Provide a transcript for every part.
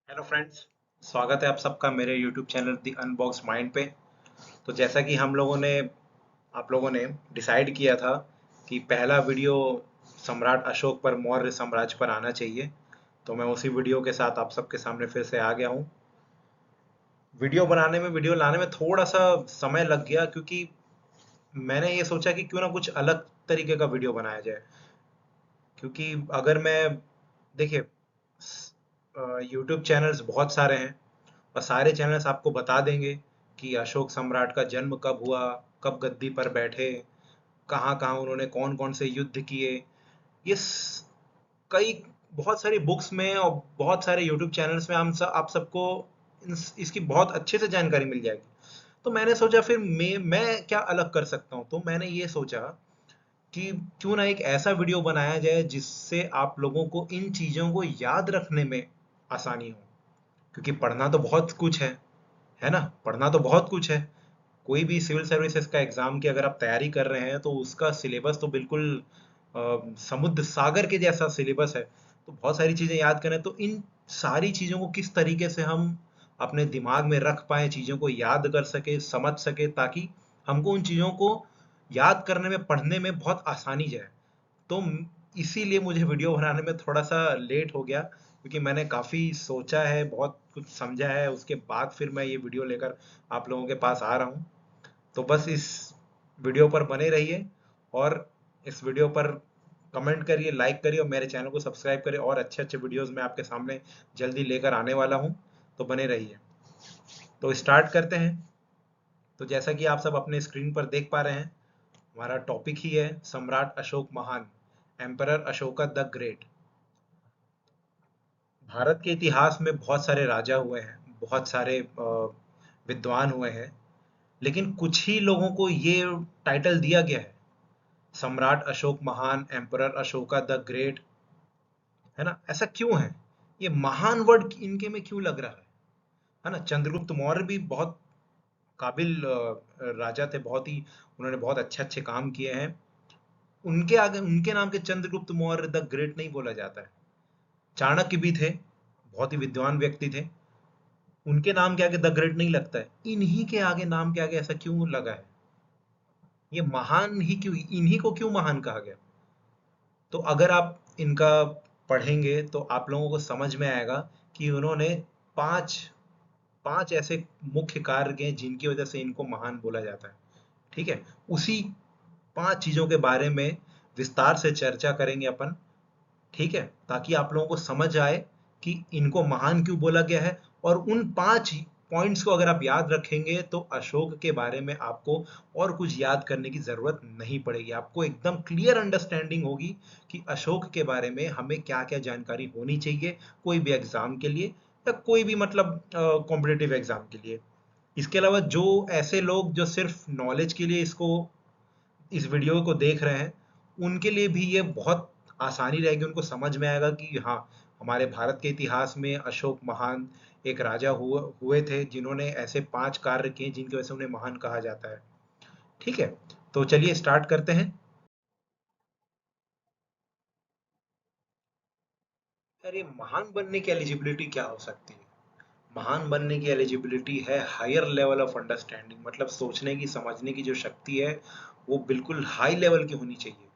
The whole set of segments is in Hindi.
Hello friends. स्वागत है आप सबका मेरे यूट्यूब चैनल दी अनबॉक्स माइंड पे। तो जैसा कि आप लोगों ने डिसाइड किया था कि पहला वीडियो सम्राट अशोक पर, मौर्य साम्राज्य पर आना चाहिए, तो मैं उसी वीडियो के साथ आप सबके सामने फिर से आ गया हूँ। वीडियो लाने में थोड़ा सा समय लग गया, क्योंकि मैंने ये सोचा कि क्यों ना कुछ अलग तरीके का वीडियो बनाया जाए। क्योंकि अगर मैं देखिए, यूट्यूब चैनल्स बहुत सारे हैं और सारे चैनल्स आपको बता देंगे कि अशोक सम्राट का जन्म कब हुआ, कब गद्दी पर बैठे, कहाँ कहाँ उन्होंने कौन कौन से युद्ध किए। ये कई बहुत सारी बुक्स में और बहुत सारे यूट्यूब चैनल्स में आप सबको इसकी बहुत अच्छे से जानकारी मिल जाएगी। तो मैंने सोचा फिर मैं क्या अलग कर सकता हूँ, तो मैंने ये सोचा कि क्यों ना एक ऐसा वीडियो बनाया जाए जिससे आप लोगों को इन चीज़ों को याद रखने में आसानी हो। क्योंकि पढ़ना तो बहुत कुछ है ना? पढ़ना तो बहुत कुछ है। कोई भी सिविल सर्विसेज का एग्जाम की अगर आप तैयारी कर रहे हैं तो उसका सिलेबस तो बिल्कुल समुद्र सागर के जैसा सिलेबस है। तो बहुत सारी चीज़ें याद करें, तो इन सारी चीज़ों को किस तरीके से हम अपने दिमाग में रख पाए, चीज़ों को याद कर सके, समझ सके, ताकि हमको उन चीज़ों को याद करने में, पढ़ने में बहुत आसानी जाए। तो इसीलिए मुझे वीडियो बनाने में थोड़ा सा लेट हो गया, क्योंकि मैंने काफ़ी सोचा है, बहुत कुछ समझा है, उसके बाद फिर मैं ये वीडियो लेकर आप लोगों के पास आ रहा हूँ। तो बस इस वीडियो पर बने रहिए और इस वीडियो पर कमेंट करिए, लाइक करिए और मेरे चैनल को सब्सक्राइब करिए, और अच्छे अच्छे वीडियोस मैं आपके सामने जल्दी लेकर आने वाला हूँ। तो बने रहिए। तो स्टार्ट करते हैं। तो जैसा कि आप सब अपने स्क्रीन पर देख पा रहे हैं, हमारा टॉपिक ही है सम्राट अशोक महान, emperor Ashoka the great. Bharat के इतिहास में बहुत सारे राजा हुए हैं, बहुत सारे विद्वान हुए हैं, लेकिन कुछ ही लोगों को ये टाइटल दिया गया है, सम्राट अशोक महान, एम्परर अशोका द ग्रेट। है ना? ऐसा क्यों है? ये महान वर्ड इनके में क्यों लग रहा है ना? चंद्रगुप्त मौर्य भी बहुत काबिल राजा थे, बहुत ही उन्होंने बहुत अच्छे अच्छे काम किए हैं। उनके आगे, उनके नाम के चंद्रगुप्त मौर्य द ग्रेट नहीं बोला जाता है। चाणक्य भी थे, बहुत ही विद्वान व्यक्ति थे, उनके नाम के आगे द ग्रेट नहीं लगता है। इन्हीं के आगे, नाम के आगे ऐसा क्यों लगा है? ये महान ही क्यों, इन्हीं को क्यों महान कहा गया? तो अगर आप इनका पढ़ेंगे तो आप लोगों को समझ में आएगा कि उन्होंने पांच पांच ऐसे मुख्य कार्य किए जिनकी वजह से इनको महान बोला जाता है। ठीक है? उसी पांच चीजों के बारे में विस्तार से चर्चा करेंगे अपन। ठीक है? ताकि आप लोगों को समझ आए कि इनको महान क्यों बोला गया है, और उन 5 पॉइंट्स को अगर आप याद रखेंगे तो अशोक के बारे में आपको और कुछ याद करने की ज़रूरत नहीं पड़ेगी। आपको एकदम क्लियर अंडरस्टैंडिंग होगी कि अशोक के बारे में हमें क्या-क्या जानकारी होनी चाहिए, कोई भी एग्ज़ाम के लिए या कोई भी मतलब कॉम्पिटिटिव एग्ज़ाम के लिए। इसके अलावा जो ऐसे लोग जो सिर्फ़ नॉलेज के लिए इस वीडियो को देख रहे हैं, उनके लिए भी ये बहुत आसानी रहेगी, उनको समझ में आएगा कि हाँ, हमारे भारत के इतिहास में अशोक महान एक राजा हुए थे जिन्होंने ऐसे 5 कार्य किए जिनकी वजह से उन्हें महान कहा जाता है। ठीक है? तो चलिए स्टार्ट करते हैं। अरे, महान बनने की एलिजिबिलिटी क्या हो सकती है? महान बनने की एलिजिबिलिटी है हायर लेवल ऑफ अंडरस्टैंडिंग, मतलब सोचने की, समझने की जो शक्ति है, वो बिल्कुल हाई लेवल की होनी चाहिए।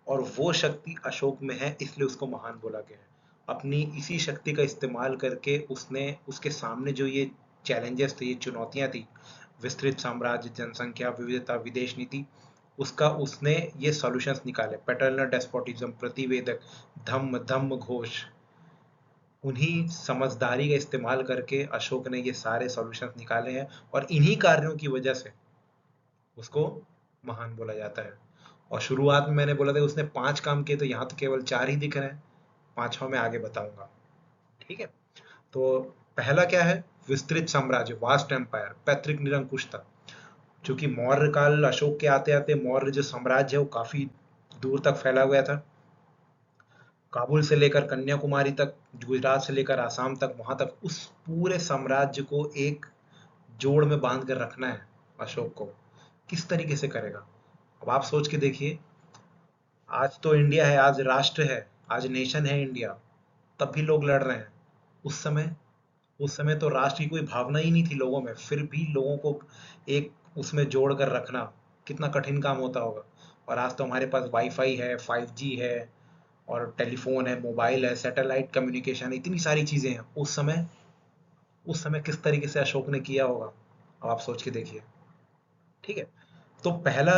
और वो शक्ति अशोक में है, इसलिए उसको महान बोला गया है। अपनी इसी शक्ति का इस्तेमाल करके उसने, उसके सामने जो ये चैलेंजेस थे, ये चुनौतियां थी, विस्तृत साम्राज्य, जनसंख्या, विविधता, विदेश नीति, उसका उसने ये सॉल्यूशंस निकाले। पैटर्नल डेस्पोटिज्म, प्रतिवेदक, धम्म धम्म घोष, उन्हीं समझदारी का इस्तेमाल करके अशोक ने ये सारे सॉल्यूशंस निकाले हैं, और इन्हीं कार्यों की वजह से उसको महान बोला जाता है। और शुरुआत में मैंने बोला था उसने 5 काम किए, तो यहाँ तो केवल 4 ही दिख रहे हैं, 5वां मैं आगे बताऊंगा। ठीक है? तो पहला क्या है? विस्तृत साम्राज्य, वास्ट एम्पायर, पैतृक निरंकुशता। चूंकि मौर्य काल, अशोक के आते आते मौर्य जो साम्राज्य है वो काफी दूर तक फैला हुआ था। काबुल से लेकर कन्याकुमारी तक, गुजरात से लेकर आसाम तक, वहां तक उस पूरे साम्राज्य को एक जोड़ में बांध कर रखना है अशोक को। किस तरीके से करेगा? अब आप सोच के देखिए, आज तो इंडिया है, आज राष्ट्र है, आज नेशन है इंडिया, तब भी लोग लड़ रहे हैं। उस समय उस समय तो राष्ट्र की कोई भावना ही नहीं थी लोगों में, फिर भी लोगों को एक उसमें जोड़ कर रखना कितना कठिन काम होता होगा। और आज तो हमारे पास वाईफाई है, 5G है, और टेलीफोन है, मोबाइल है, सैटेलाइट कम्युनिकेशन, इतनी सारी चीजें हैं। उस समय किस तरीके से अशोक ने किया होगा, अब आप सोच के देखिए। ठीक है। तो पहला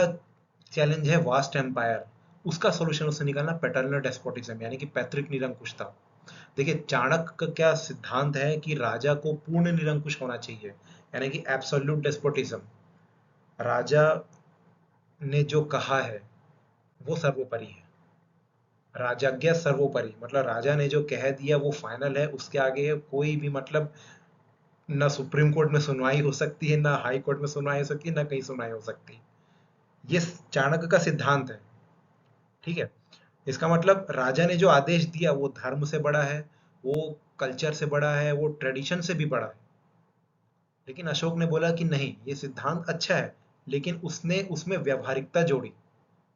चैलेंज है वास्ट एम्पायर, उसका सॉल्यूशन उससे निकालना पैटर्नल डेस्पोटिज्म, यानी कि पैतृक निरंकुशता। देखिए, चाणक्य का क्या सिद्धांत है कि राजा को पूर्ण निरंकुश होना चाहिए, यानी कि एब्सोल्यूट डेस्पोटिज्म। राजा ने जो कहा है वो सर्वोपरि है। राजाज्ञा सर्वोपरि, मतलब राजा ने जो कह दिया वो फाइनल है, उसके आगे कोई भी मतलब ना सुप्रीम कोर्ट में सुनवाई हो सकती है, ना हाई कोर्ट में सुनवाई हो सकती है, ना कहीं सुनवाई हो सकती। ये चाणक्य का सिद्धांत है। ठीक है। इसका मतलब राजा ने जो आदेश दिया वो धर्म से बड़ा है, वो कल्चर से बड़ा है, वो ट्रेडिशन से भी बड़ा है। लेकिन अशोक ने बोला कि नहीं, ये सिद्धांत अच्छा है, लेकिन उसने उसमें व्यवहारिकता जोड़ी।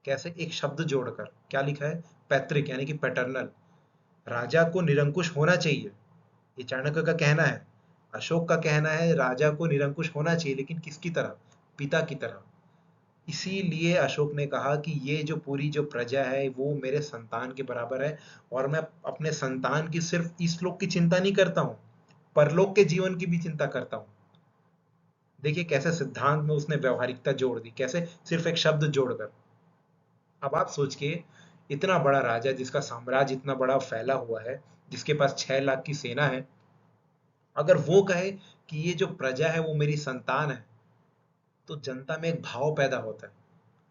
कैसे? एक शब्द जोड़कर। क्या लिखा है? पैतृक, यानी कि पैटर्नल। राजा को निरंकुश होना चाहिए, ये चाणक्य का कहना है। अशोक का कहना है राजा को निरंकुश होना चाहिए, लेकिन किसकी तरह? पिता की तरह। इसीलिए अशोक ने कहा कि ये जो पूरी जो प्रजा है वो मेरे संतान के बराबर है, और मैं अपने संतान की सिर्फ इस लोक की चिंता नहीं करता हूँ, परलोक के जीवन की भी चिंता करता हूँ। देखिए कैसे सिद्धांत में उसने व्यवहारिकता जोड़ दी, कैसे सिर्फ एक शब्द जोड़कर। अब आप सोच के, इतना बड़ा राजा जिसका साम्राज्य इतना बड़ा फैला हुआ है, जिसके पास 6 लाख की सेना है, अगर वो कहे कि ये जो प्रजा है वो मेरी संतान है, तो जनता में एक भाव पैदा होता है।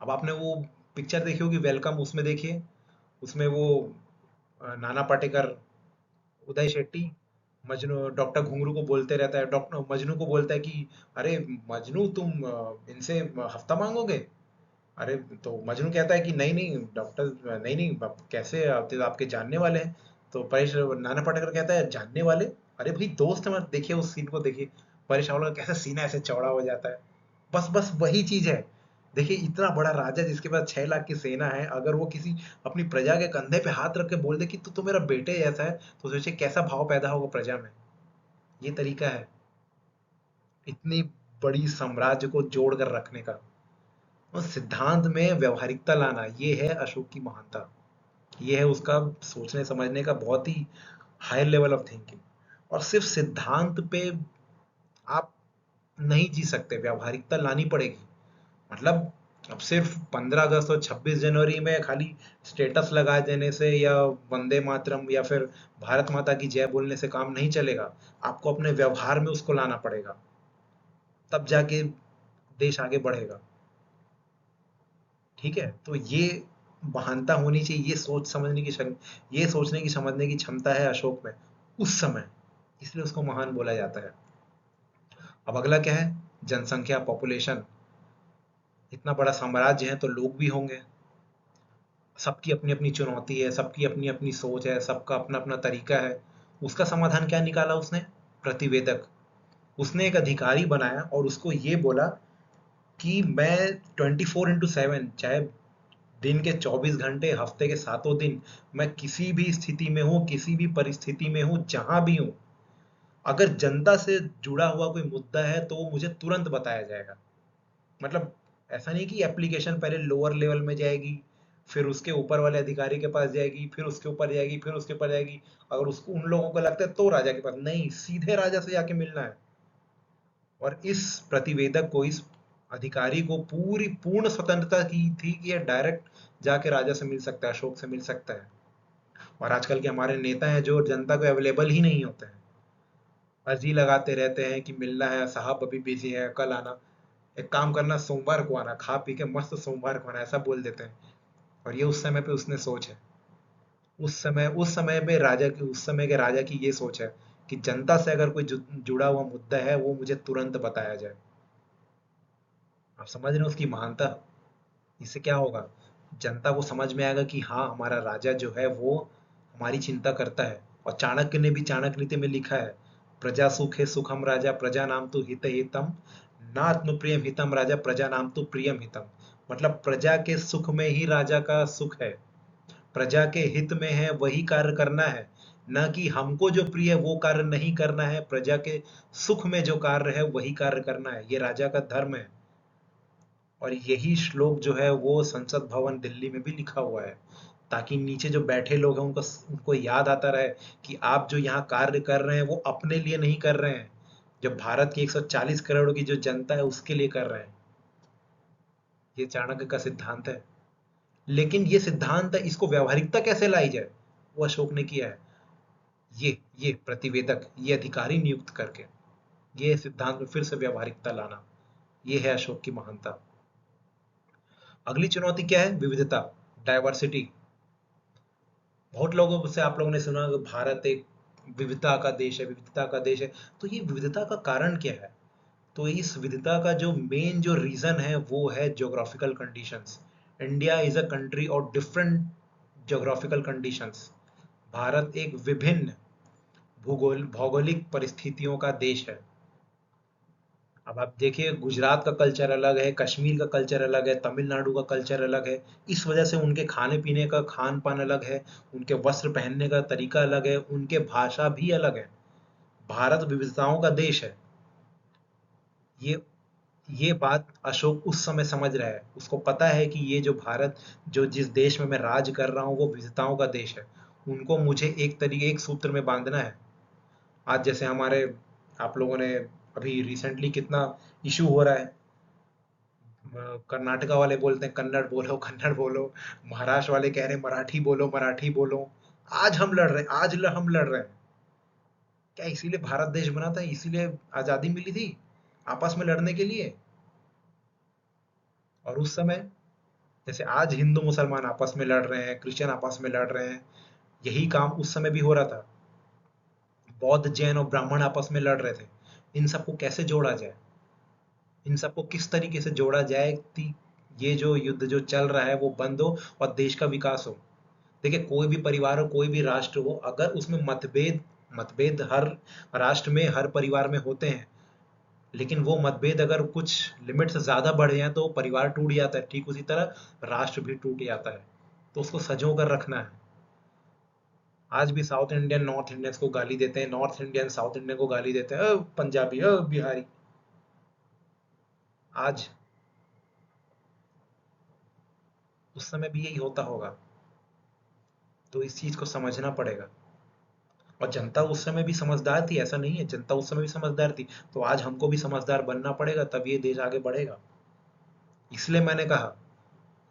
अब आपने वो पिक्चर देखी होगी वेलकम, उसमें देखिए, उसमें वो नाना पाटेकर, उदय शेट्टी, मजनू डॉक्टर घुंगरू को बोलते रहता है, डॉक्टर मजनू को बोलता है कि अरे मजनू, तुम इनसे हफ्ता मांगोगे? अरे तो मजनू कहता है कि नहीं नहीं डॉक्टर, नहीं नहीं, कैसे, आप आपके जानने वाले हैं। तो परेश नाना पाटेकर कहता है, जानने वाले? अरे भाई दोस्त है, मत देखिए उस सीन को देखिए, परेश रावल का कैसे सीना ऐसे चौड़ा हो जाता है। बस बस वही चीज है। देखिए इतना बड़ा राजा जिसके पास 6 लाख की सेना है, अगर वो किसी अपनी प्रजा के कंधे पे हाथ रख के बोल दे कि तू तो मेरा बेटे जैसा है, तो सोचिए कैसा भाव पैदा होगा प्रजा में। ये तरीका है इतनी बड़ी साम्राज्य को जोड़ कर रखने का, और सिद्धांत में व्यवहारिकता लाना, ये है अशोक की महानता। ये है उसका सोचने समझने का बहुत ही हायर लेवल ऑफ थिंकिंग। और सिर्फ सिद्धांत पे आप नहीं जी सकते, व्यवहारिकता लानी पड़ेगी। मतलब अब सिर्फ 15 अगस्त और 26 जनवरी में खाली स्टेटस लगा देने से, या वंदे मातरम या फिर भारत माता की जय बोलने से काम नहीं चलेगा। आपको अपने व्यवहार में उसको लाना पड़ेगा, तब जाके देश आगे बढ़ेगा। ठीक है। तो ये महानता होनी चाहिए, ये सोच समझने की ये सोचने की समझने की क्षमता है अशोक में उस समय, इसलिए उसको महान बोला जाता है। अब अगला क्या है? जनसंख्या, पॉपुलेशन। इतना बड़ा साम्राज्य है तो लोग भी होंगे, सबकी अपनी अपनी चुनौती है, सबकी अपनी अपनी सोच है, सबका अपना अपना तरीका है। उसका समाधान क्या निकाला उसने? प्रतिवेदक। उसने एक अधिकारी बनाया और उसको ये बोला कि मैं 24x7, चाहे दिन के 24 घंटे, हफ्ते के 7 दिन, मैं किसी भी स्थिति में हूँ, किसी भी परिस्थिति में हूँ, जहां भी हूँ, अगर जनता से जुड़ा हुआ कोई मुद्दा है तो वो मुझे तुरंत बताया जाएगा। मतलब ऐसा नहीं कि एप्लीकेशन पहले लोअर लेवल में जाएगी, फिर उसके ऊपर वाले अधिकारी के पास जाएगी, फिर उसके ऊपर जाएगी, फिर उसके ऊपर जाएगी, अगर उसको उन लोगों को लगता है तो राजा के पास, नहीं, सीधे राजा से जाके मिलना है। और इस प्रतिवेदक को, इस अधिकारी को पूरी पूर्ण स्वतंत्रता की थी कि ये डायरेक्ट जाके राजा से मिल सकता है, अशोक से मिल सकता है। और आजकल के हमारे नेता हैं जो जनता को अवेलेबल ही नहीं होते हैं, अर्जी लगाते रहते हैं कि मिलना है साहब, अभी बिजी है, कल आना। एक काम करना, सोमवार को आना, खा पी के मस्त सोमवार को आना, ऐसा बोल देते हैं। और ये उस समय पे उसने सोच है, उस समय में राजा की, उस समय के राजा की ये सोच है कि जनता से अगर कोई जुड़ा हुआ मुद्दा है वो मुझे तुरंत बताया जाए। आप समझ रहे हो उसकी महानता? इससे क्या होगा? जनता को समझ में आएगा कि हाँ, हमारा राजा जो है वो हमारी चिंता करता है। और चाणक्य ने भी चाणक्य नीति में लिखा है, प्रजा सुखे सुखम राजा प्रजा नाम तो हित हितम, नात्म प्रियम हितम राजा प्रजा नाम तो प्रियम हितम। मतलब प्रजा के सुख में ही राजा का सुख है, प्रजा के हित में है वही कार्य करना है। न कि हमको जो प्रिय है वो कार्य नहीं करना है, प्रजा के सुख में जो कार्य है वही कार्य करना है। ये राजा का धर्म है। और यही श्लोक जो है वो संसद भवन दिल्ली में भी लिखा हुआ है, ताकि नीचे जो बैठे लोग हैं उनको उनको याद आता रहे कि आप जो यहाँ कार्य कर रहे हैं वो अपने लिए नहीं कर रहे हैं, जो भारत की 140 करोड़ की जो जनता है उसके लिए कर रहे हैं। ये चाणक्य का सिद्धांत है। लेकिन ये सिद्धांत है, इसको व्यावहारिकता कैसे लाई जाए, वो अशोक ने किया है। ये प्रतिवेदक, ये अधिकारी नियुक्त करके ये सिद्धांत में फिर से व्यावहारिकता लाना, ये है अशोक की महानता। अगली चुनौती क्या है? विविधता, डाइवर्सिटी। बहुत लोगों से आप लोगों ने सुना कि भारत एक विविधता का देश है, विविधता का देश है। तो ये विविधता का कारण क्या है? तो इस विविधता का जो मेन जो रीजन है वो है geographical conditions. India is a country of different geographical conditions. Bharat एक विभिन्न भौगोलिक परिस्थितियों का देश है। अब आप देखिए, गुजरात का कल्चर अलग है, कश्मीर का कल्चर अलग है, तमिलनाडु का कल्चर अलग है। इस वजह से उनके खाने पीने का खान पान अलग है, उनके वस्त्र पहनने का तरीका अलग है, उनके भाषा भी अलग है। भारत विविधताओं का देश है। ये ये बात अशोक उस समय समझ रहा है। उसको पता है कि ये जो भारत, जो जिस देश में मैं राज कर रहा हूँ वो विविधताओं का देश है। उनको मुझे एक तरीके, एक सूत्र में बांधना है। आज जैसे हमारे, आप लोगों ने अभी रिसेंटली कितना इशू हो रहा है, कर्नाटका वाले बोलते हैं कन्नड़ बोलो, कन्नड़ बोलो। महाराष्ट्र वाले कह रहे हैं मराठी बोलो, मराठी बोलो। आज हम लड़ रहे हैं, हम लड़ रहे हैं। क्या इसीलिए भारत देश बना था? इसीलिए आजादी मिली थी? आपस में लड़ने के लिए? और उस समय, जैसे आज हिंदू मुसलमान आपस में लड़ रहे हैं, क्रिश्चियन आपस में लड़ रहे हैं, यही काम उस समय भी हो रहा था। बौद्ध, जैन और ब्राह्मण आपस में लड़ रहे थे। इन सबको कैसे जोड़ा जाए? इन सबको किस तरीके से जोड़ा जाए कि ये जो युद्ध जो चल रहा है वो बंद हो और देश का विकास हो। देखिए, कोई भी परिवार हो, कोई भी राष्ट्र हो, अगर उसमें मतभेद मतभेद हर राष्ट्र में, हर परिवार में होते हैं। लेकिन वो मतभेद अगर कुछ लिमिट से ज्यादा बढ़ जाए तो परिवार टूट जाता है। ठीक उसी तरह राष्ट्र भी टूट जाता है। तो उसको संजो कर रखना है। आज भी साउथ इंडियन नॉर्थ इंडियंस को गाली देते हैं, नॉर्थ इंडियन साउथ इंडियन को गाली देते हैं, पंजाबी, बिहारी। आज उस समय भी यही होता होगा। तो इस चीज को समझना पड़ेगा। और जनता उस समय भी समझदार थी, ऐसा नहीं है, जनता उस समय भी समझदार थी। तो आज हमको भी समझदार बनना पड़ेगा, तब ये देश आगे बढ़ेगा। इसलिए मैंने कहा,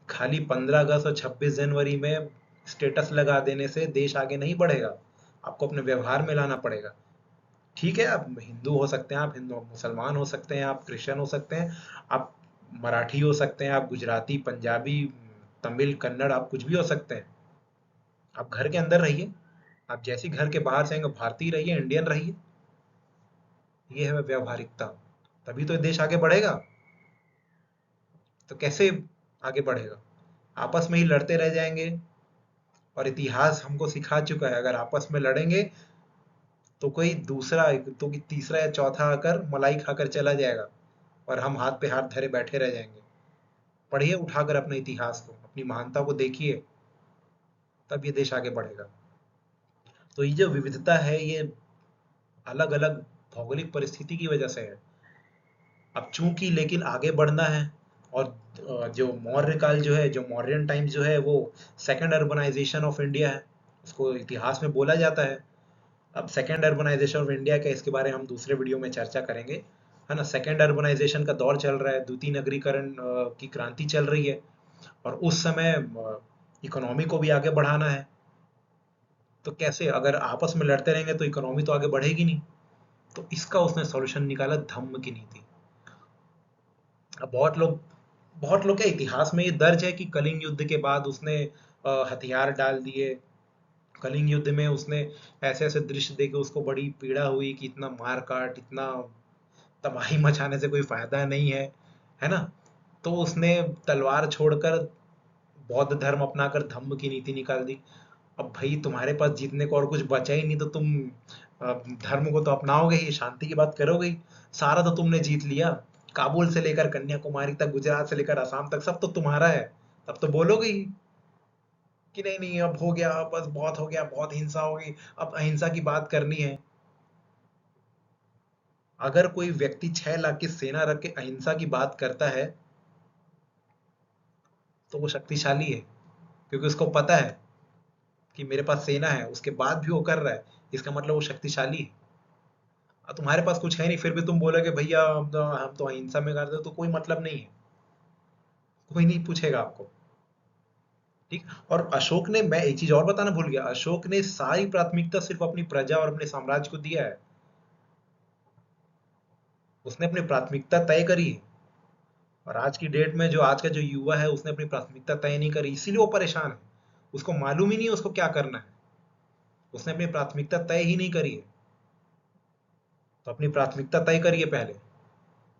खाली 15 अगस्त और 26 जनवरी में स्टेटस लगा देने से देश आगे नहीं बढ़ेगा। आपको अपने व्यवहार में लाना पड़ेगा। ठीक है, आप हिंदू हो सकते हैं, आप हिंदू मुसलमान हो सकते हैं, आप क्रिश्चियन हो सकते हैं, आप मराठी हो सकते हैं, आप गुजराती, पंजाबी, तमिल, कन्नड़, आप कुछ भी हो सकते हैं। आप घर के अंदर रहिए। आप जैसे घर के बाहर से आएंगे, भारतीय रहिए, इंडियन रहिए। ये है व्यवहारिकता। तभी तो देश आगे बढ़ेगा। तो कैसे आगे बढ़ेगा? आपस में ही लड़ते रह जाएंगे। और इतिहास हमको सिखा चुका है, अगर आपस में लड़ेंगे तो कोई दूसरा, तो कोई तीसरा या चौथा आकर मलाई खाकर चला जाएगा और हम हाथ पे हाथ धरे बैठे रह जाएंगे। पढ़िए उठाकर अपने इतिहास को, अपनी महानता को देखिए, तब ये देश आगे बढ़ेगा। तो ये जो विविधता है, ये अलग अलग भौगोलिक परिस्थिति की वजह से है। अब चूंकि लेकिन आगे बढ़ना है। और जो मौर्य काल जो है, जो मौर्यन टाइम्स जो है, वो सेकंड अर्बनाइजेशन ऑफ इंडिया है। उसको इतिहास में बोला जाता है। अब सेकंड अर्बनाइजेशन ऑफ इंडिया क्या, इसके बारे में हम दूसरे वीडियो में चर्चा करेंगे, है ना। सेकंड अर्बनाइजेशन का दौर चल रहा है, द्वितीय नगरीकरण की क्रांति चल रही है। और उस समय इकोनॉमी को भी आगे बढ़ाना है। तो कैसे, अगर आपस में लड़ते रहेंगे तो इकोनॉमी तो आगे बढ़ेगी नहीं। तो इसका उसने सॉल्यूशन निकाला, धम्म की नीति। अब बहुत लोग के इतिहास में ये दर्ज है कि कलिंग युद्ध के बाद उसने हथियार डाल दिए। कलिंग युद्ध में उसने ऐसे ऐसे दृश्य देखे, उसको बड़ी पीड़ा हुई कि इतना मार काट, इतना तबाही मचाने से कोई फायदा नहीं है ना। तो उसने तलवार छोड़कर बौद्ध धर्म अपनाकर धम्म की नीति निकाल दी। अब भाई, तुम्हारे पास जीतने को और कुछ बचा ही नहीं, तो तुम धर्म को तो अपनाओगे ही, शांति की बात करोगे ही। सारा तो तुमने जीत लिया। काबुल से लेकर कन्याकुमारी तक, गुजरात से लेकर असम तक, सब तो तुम्हारा है। तब तो बोलोगे ही। कि नहीं नहीं अब हो गया, बस बहुत हो गया, बहुत हिंसा हो गई, अब अहिंसा की बात करनी है। अगर कोई व्यक्ति 6 लाख की सेना रख के अहिंसा की बात करता है तो वो शक्तिशाली है, क्योंकि उसको पता है कि मेरे पास सेना है, उसके बाद भी वो कर रहा है, इसका मतलब वो शक्तिशाली है। अब तुम्हारे पास कुछ है नहीं, फिर भी तुम बोलोगे भैया हम तो अहिंसा में करते हो, तो कोई मतलब नहीं है, कोई नहीं पूछेगा आपको। ठीक। और अशोक ने, मैं एक चीज और बताना भूल गया, अशोक ने सारी प्राथमिकता सिर्फ अपनी प्रजा और अपने साम्राज्य को दिया है। उसने अपनी प्राथमिकता तय करी है। और आज की डेट में जो आज का जो युवा है, उसने अपनी प्राथमिकता तय नहीं करी, इसीलिए वो परेशान है। उसको मालूम ही नहीं है उसको क्या करना है। उसने अपनी प्राथमिकता तय ही नहीं करी है। तो अपनी प्राथमिकता तय करिए पहले।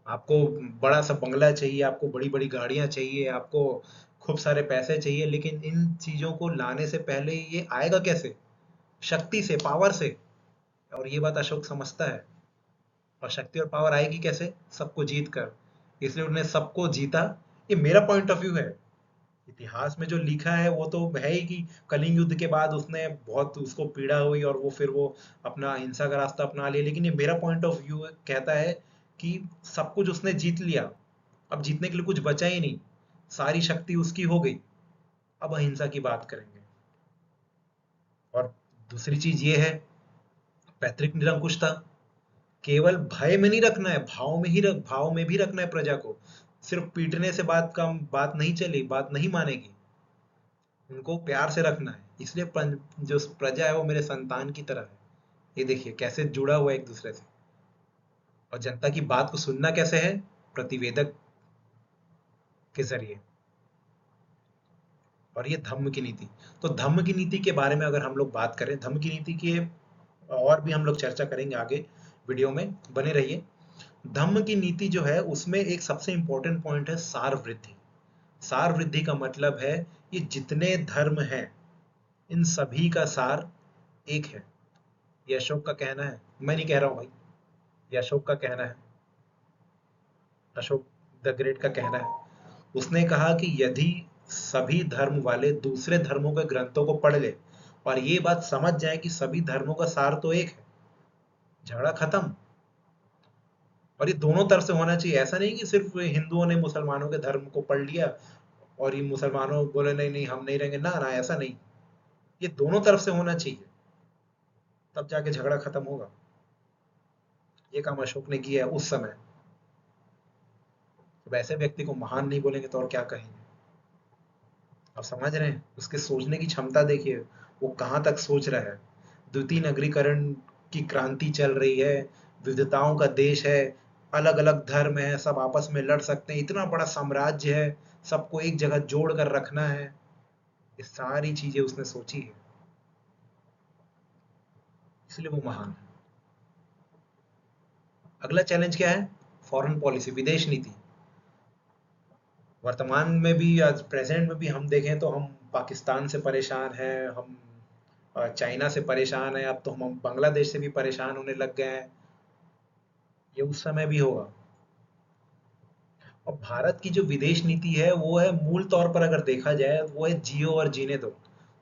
आपको बड़ा सा बंगला चाहिए, आपको बड़ी बड़ी गाड़ियां चाहिए, आपको खूब सारे पैसे चाहिए, लेकिन इन चीजों को लाने से पहले ये आएगा कैसे? शक्ति से, पावर से। और ये बात अशोक समझता है। और शक्ति और पावर आएगी कैसे? सबको जीत कर। इसलिए उन्होंने सबको जीता। ये मेरा पॉइंट ऑफ व्यू है। इतिहास में जो लिखा है वो तो है ही कि कलिंग युद्ध के बाद उसने बहुत उसको पीड़ा हुई और वो फिर वो अपना अहिंसा का रास्ता अपना लिया, लेकिन ये मेरा पॉइंट ऑफ व्यू कहता है कि सब कुछ उसने जीत लिया। अब जीतने के लिए कुछ बचा ही नहीं। सारी शक्ति उसकी हो गई। अब अहिंसा की बात करेंगे। और दूसरी चीज ये है, पैतृक निरंकुशता। केवल भय में नहीं रखना है, भाव में ही भाव में भी रखना है प्रजा को। सिर्फ पीटने से बात नहीं चली, बात नहीं मानेगी। उनको प्यार से रखना है, इसलिए जो प्रजा है वो मेरे संतान की तरह है। ये देखिए कैसे जुड़ा हुआ है एक दूसरे से। और जनता की बात को सुनना कैसे है? प्रतिवेदक के जरिए। और ये धम्म की नीति। तो धम्म की नीति के बारे में अगर हम लोग बात करें, धम्म की नीति की और भी हम लोग चर्चा करेंगे आगे वीडियो में, बने रहिए। धम्म की नीति जो है उसमें एक सबसे इंपॉर्टेंट पॉइंट है सार वृद्धि। सार वृद्धि का मतलब है ये जितने धर्म हैं इन सभी का सार एक है। ये अशोक का कहना है, मैं नहीं कह रहा हूं भाई, ये अशोक का कहना है। अशोक द ग्रेट का कहना है। उसने कहा कि यदि सभी धर्म वाले दूसरे धर्मों के ग्रंथों को पढ़ ले और ये बात समझ जाए कि सभी धर्मों का सार तो एक है, झगड़ा खत्म। और ये दोनों तरफ से होना चाहिए। ऐसा नहीं कि सिर्फ हिंदुओं ने मुसलमानों के धर्म को पढ़ लिया और ये मुसलमानों बोले नहीं नहीं हम नहीं रहेंगे, ना ना ऐसा नहीं। ये दोनों तरफ से होना चाहिए, तब जाके झगड़ा खत्म होगा। ये काम अशोक ने किया है उस समय। तो वैसे व्यक्ति को महान नहीं बोलेंगे तो और क्या कहेंगे? आप समझ रहे हैं उसके सोचने की क्षमता? देखिए वो कहाँ तक सोच रहा है। द्वितीय नगरीकरण की क्रांति चल रही है, विविधताओं का देश है, अलग अलग धर्म है, सब आपस में लड़ सकते हैं, इतना बड़ा साम्राज्य है, सबको एक जगह जोड़ कर रखना है। ये सारी चीजें उसने सोची है, इसलिए वो महान है। अगला चैलेंज क्या है? फॉरेन पॉलिसी, विदेश नीति। वर्तमान में भी, आज प्रेजेंट में भी हम देखें तो हम पाकिस्तान से परेशान हैं, हम चाइना से परेशान हैं, अब तो हम बांग्लादेश से भी परेशान होने लग गए हैं। ये उस समय भी होगा। और भारत की जो विदेश नीति है वो है, मूल तौर पर अगर देखा जाए तो वो है जियो और जीने दो।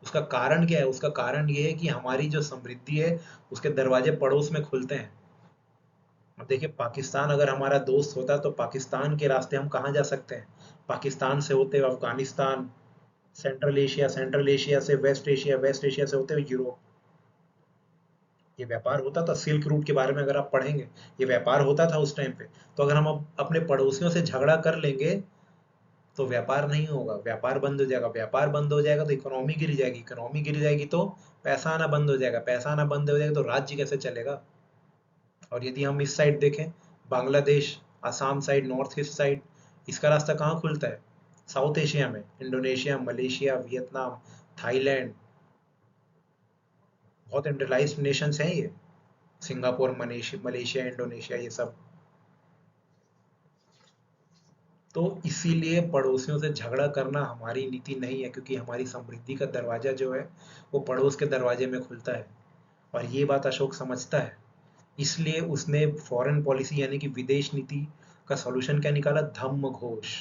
उसका कारण क्या है? उसका कारण ये है कि हमारी जो समृद्धि है उसके दरवाजे पड़ोस में खुलते हैं। अब देखिए पाकिस्तान अगर हमारा दोस्त होता तो पाकिस्तान के रास्ते हम कहाँ जा सकते हैं? पाकिस्तान से होते हुए Afghanistan, central Asia, central Asia से वेस्ट एशिया, वेस्ट एशिया से होते हुए यूरोप। ये व्यापार होता था। सिल्क रूट के बारे में अगर आप पढ़ेंगे, ये व्यापार होता था उस टाइम पे। तो अगर हम अब अपने पड़ोसियों से झगड़ा कर लेंगे तो व्यापार नहीं होगा, व्यापार बंद हो जाएगा, व्यापार बंद हो जाएगा तो इकोनॉमी गिर जाएगी, इकोनॉमी गिर जाएगी तो पैसा आना बंद हो जाएगा, पैसा आना बंद हो जाएगा तो राज्य कैसे चलेगा? और यदि हम इस साइड देखें, Bangladesh, Assam side, north east side, इसका रास्ता कहाँ खुलता है? साउथ एशिया में इंडोनेशिया, मलेशिया, वियतनाम, थाईलैंड, बहुत इंडस्ट्रियलाइज्ड नेशंस हैं ये। सिंगापुर, मलेशिया, इंडोनेशिया, ये सब। तो इसीलिए पड़ोसियों से झगड़ा करना हमारी नीति नहीं है, क्योंकि हमारी समृद्धि का दरवाजा जो है वो पड़ोस के दरवाजे में खुलता है। और ये बात अशोक समझता है। इसलिए उसने फॉरेन पॉलिसी यानी कि विदेश नीति का सॉल्यूशन क्या निकाला? धम्म घोष।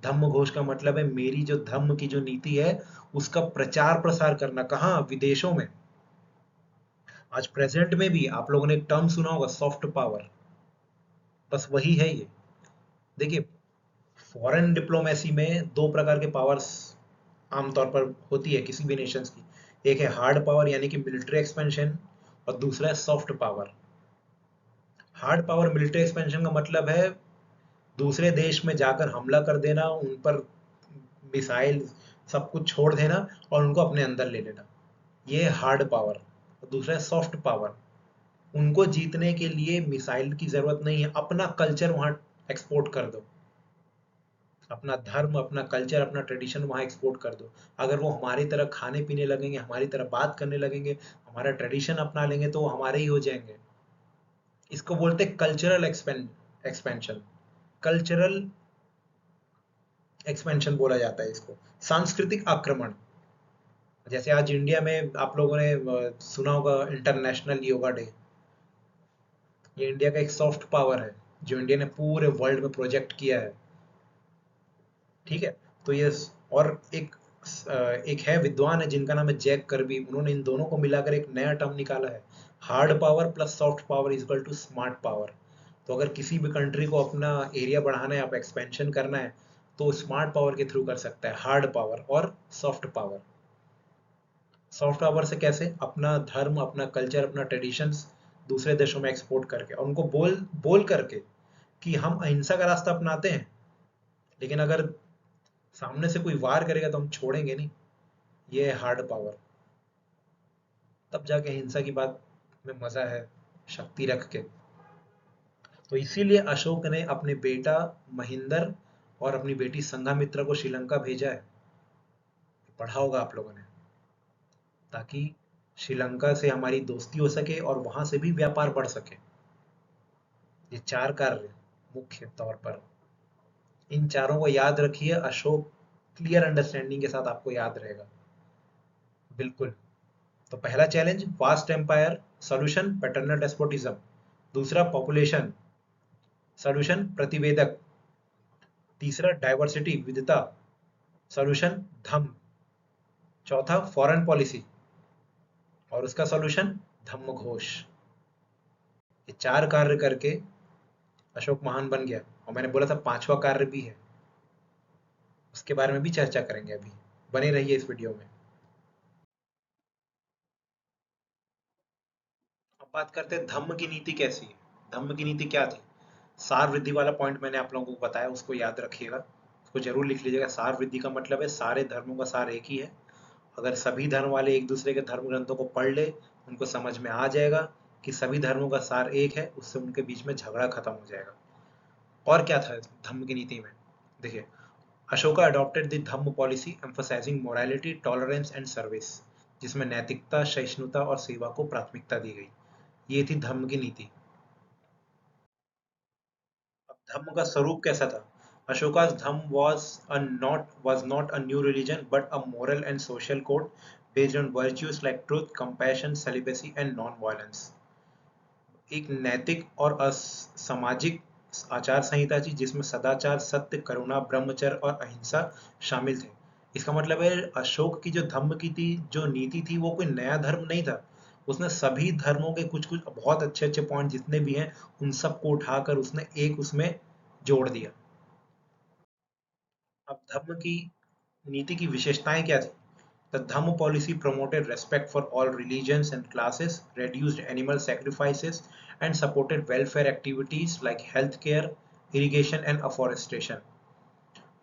धम्म घोष का मतलब है मेरी जो धम्म की जो नीति है उसका प्रचार प्रसार करना। कहाँ? विदेशों में। आज प्रेजेंट में भी आप लोगों ने एक टर्म सुना होगा, सॉफ्ट पावर। बस वही है ये। देखिए, फॉरेन डिप्लोमेसी में दो प्रकार के पावर्स आमतौर पर होती है किसी भी नेशंस की। एक है हार्ड पावर यानी कि मिलिट्री एक्सपेंशन, और दूसरा है soft power. Hard power military expansion का मतलब है दूसरे देश में जाकर हमला कर देना, उन पर मिसाइल सब कुछ छोड़ देना और उनको अपने अंदर ले लेना। ये है हार्ड पावर। और दूसरा है सॉफ्ट पावर। उनको जीतने के लिए मिसाइल की जरूरत नहीं है, अपना कल्चर वहां एक्सपोर्ट कर दो, अपना धर्म, अपना कल्चर, अपना ट्रेडिशन वहां एक्सपोर्ट कर दो। अगर वो हमारी तरह खाने पीने लगेंगे, हमारी तरह बात करने लगेंगे, हमारा ट्रेडिशन अपना लेंगे, तो वो हमारे ही हो जाएंगे। इसको बोलते हैं कल्चरल एक्सपेंशन। कल्चरल एक्सपेंशन बोला जाता है इसको। सांस्कृतिक आक्रमण। जैसे आज इंडिया में आप लोगों ने सुना होगा इंटरनेशनल योगा डे। ये इंडिया का एक सॉफ्ट पावर है जो इंडिया ने पूरे वर्ल्ड में प्रोजेक्ट किया है। ठीक है। तो ये और एक है विद्वान है जिनका नाम है जैक कर्बी, उन्होंने इन दोनों को मिलाकर एक नया टर्म निकाला है। Hard power plus soft power is equal to smart power. तो अगर किसी भी कंट्री को अपना एरिया बढ़ाना है, आप एक्सपेंशन करना है, तो स्मार्ट पावर के थ्रू कर सकता है, हार्ड पावर और सॉफ्ट पावर। सॉफ्ट पावर से कैसे? अपना धर्म, अपना कल्चर, अपना ट्रेडिशंस दूसरे देशों में एक्सपोर्ट करके, और उनको बोल बोल करके कि हम अहिंसा का रास्ता अपनाते हैं, लेकिन अगर सामने से कोई वार करेगा तो हम छोड़ेंगे नहीं। ये है हार्ड पावर। तब जाके हिंसा की बात में मजा है, शक्ति रख के। तो इसीलिए अशोक ने अपने बेटा महिंदर और अपनी बेटी संघामित्रा को श्रीलंका भेजा है। पढ़ा होगा आप लोगों ने, ताकि श्रीलंका से हमारी दोस्ती हो सके और वहां से भी व्यापार बढ़ सके। ये चार कार्य मुख्य तौर पर, इन चारों को याद रखिए। अशोक क्लियर अंडरस्टैंडिंग के साथ आपको याद रहेगा। बिल्कुल। तो पहला challenge vast empire, solution paternal despotism. दूसरा पॉपुलेशन, सॉल्यूशन प्रतिवेदक। तीसरा डाइवर्सिटी, विविधता, सॉल्यूशन धम्म। चौथा फॉरेन पॉलिसी और उसका सॉल्यूशन धम्म घोष। ये चार कार्य करके अशोक महान बन गया। और मैंने बोला था पांचवा कार्य भी है, उसके बारे में भी चर्चा करेंगे अभी। बने रहिए इस वीडियो में। अब बात करते हैं धम्म की नीति कैसी है। धम्म की नीति क्या थी? सार वृद्धि वाला पॉइंट मैंने आप लोगों को बताया, उसको याद रखिएगा, उसको जरूर लिख लीजिएगा। सार वृद्धि का मतलब है सारे धर्मों का सार एक ही है। अगर सभी धर्म वाले एक दूसरे के धर्म ग्रंथों को पढ़ ले, उनको समझ में आ जाएगा कि सभी धर्मों का सार एक है, उससे उनके बीच में झगड़ा खत्म हो जाएगा। और क्या था धम्म की नीति में? देखिए, Ashoka adopted the Dhamma policy emphasising morality, tolerance and service, जिसमें नैतिकता, सहिष्णुता और सेवा को प्राथमिकता दी गई। ये थी धम्म की नीति। अब धम्म का स्वरूप कैसा था? Ashoka's Dham was not a new religion but a moral and social code based on virtues like truth, compassion, celibacy and non-violence. एक नैतिक और सामाजिक आचार संहिता थी जिसमें सदाचार, सत्य, करुणा, ब्रह्मचर्य और अहिंसा शामिल थे। इसका मतलब है अशोक की जो धम्म की थी, जो नीति थी, वो कोई नया धर्म नहीं था। उसने सभी धर्मों के कुछ कुछ बहुत अच्छे अच्छे पॉइंट जितने भी हैं, उन सबको उठाकर उसने एक उसमें जोड़ दिया। अब धम्म की नीति की विशेषताएं क्या थी? The Dhamma policy promoted respect for all religions and classes, reduced animal sacrifices, and supported welfare activities like healthcare, irrigation, and afforestation.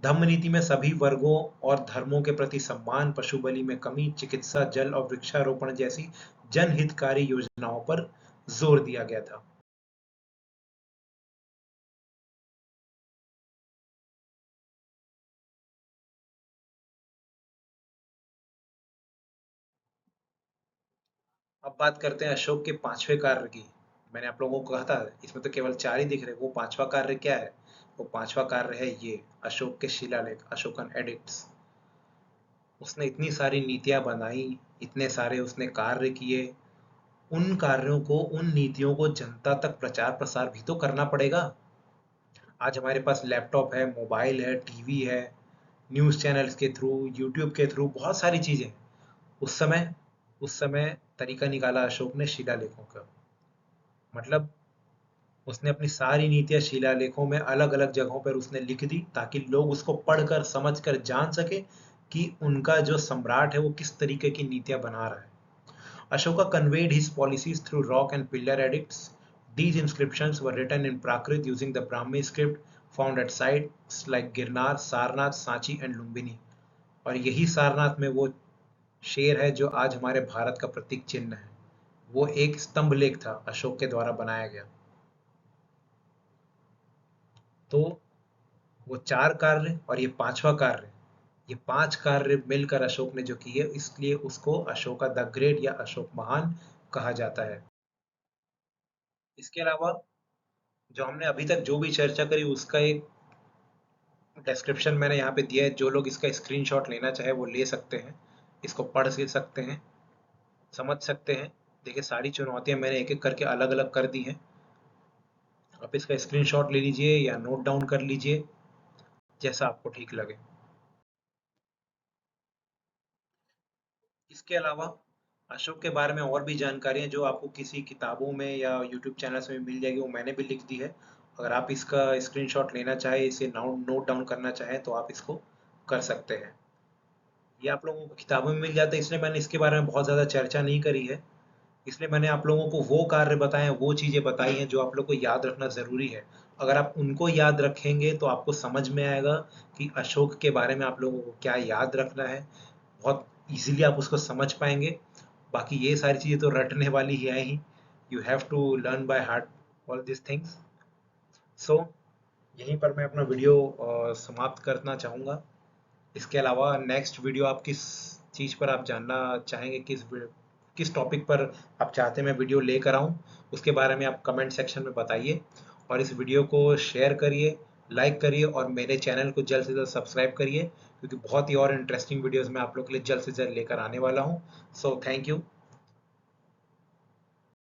धम्म नीति में सभी वर्गों और धर्मों के प्रति सम्मान, पशु बलि में कमी, चिकित्सा, जल और वृक्षारोपण जैसी जनहितकारी योजनाओं पर जोर दिया गया था। अब बात करते हैं अशोक के पांचवें कार्य की। मैंने आप लोगों को कहा था इसमें तो केवल चार ही दिख रहे, वो पांचवा कार्य क्या है? वो पांचवा कार्य है ये अशोक के शिलालेख, अशोकन एडिक्ट्स। उसने इतनी सारी नीतियां बनाई, इतने सारे उसने कार्य किए। उन कार्यों को, उन नीतियों को जनता तक प्रचार प्रसार भी तो करना पड़ेगा। आज हमारे पास लैपटॉप है, मोबाइल है, टीवी है, न्यूज़ चैनल्स के थ्रू, यूट्यूब के थ्रू बहुत सारी चीज़ें। उस समय उस समय तरीका निकाला अशोक ने शिलालेखों का। मतलब उसने अपनी सारी नीतियाँ शिलालेखों में अलग-अलग जगहों पर उसने लिख दी, ताकि लोग उसको पढ़कर, समझकर जान सके कि उनका जो सम्राट है वो किस तरीके की नीतियाँ बना रहा है। Ashoka conveyed his policies through rock and pillar edicts. These inscriptions were written in Prakrit using the Brahmi script found at sites like Girnar, Sarnath, Sanchi and Lumbini. और यही सारनाथ में वो शेर है जो आज हमारे भारत का प्रतीक चिन्ह है। वो एक स्तंभ लेख था, अशोक के द्वारा बनाया गया। तो वो 4 कार्य और ये 5वां कार्य, ये 5 कार्य मिलकर अशोक ने जो किए, इसलिए उसको अशोका द ग्रेट या अशोक महान कहा जाता है। इसके अलावा जो हमने अभी तक जो भी चर्चा करी उसका एक डिस्क्रिप्शन मैंने यहाँ पे दिया है। जो लोग इसका स्क्रीनशॉट लेना चाहे वो ले सकते हैं, इसको पढ़ से सकते हैं, समझ सकते हैं। देखिए सारी चुनौतियाँ मैंने एक एक करके अलग अलग कर दी हैं। आप इसका स्क्रीनशॉट ले लीजिए या नोट डाउन कर लीजिए, जैसा आपको ठीक लगे। इसके अलावा अशोक के बारे में और भी जानकारियाँ जो आपको किसी किताबों में या यूट्यूब चैनल्स में मिल जाएगी, वो मैंने भी लिख दी है। अगर आप इसका स्क्रीनशॉट लेना चाहें, इसे नोट डाउन करना चाहें, तो आप इसको कर सकते हैं। ये आप लोगों को किताबों में मिल जाता है, इसलिए मैंने इसके बारे में बहुत ज़्यादा चर्चा नहीं करी है। इसलिए मैंने आप लोगों को वो कार्य बताए हैं, वो चीज़ें बताई हैं जो आप लोग को याद रखना ज़रूरी है। अगर आप उनको याद रखेंगे तो आपको समझ में आएगा कि अशोक के बारे में आप लोगों को क्या याद रखना है। बहुत ईज़िली आप उसको समझ पाएँगे। बाकी ये सारी चीज़ें तो रटने वाली ही हैं ही। You have to learn by heart all this things. So यहीं पर मैं अपना वीडियो समाप्त करना चाहूँगा। इसके अलावा नेक्स्ट वीडियो आप किस चीज़ पर आप जानना चाहेंगे, किस टॉपिक पर आप चाहते हैं मैं वीडियो लेकर आऊँ, उसके बारे में आप कमेंट सेक्शन में बताइए। और इस वीडियो को शेयर करिए, लाइक करिए और मेरे चैनल को जल्द से जल्द सब्सक्राइब करिए, क्योंकि बहुत ही और इंटरेस्टिंग वीडियोस मैं आप लोग के लिए जल्द से जल्द लेकर आने वाला हूँ। So thank you.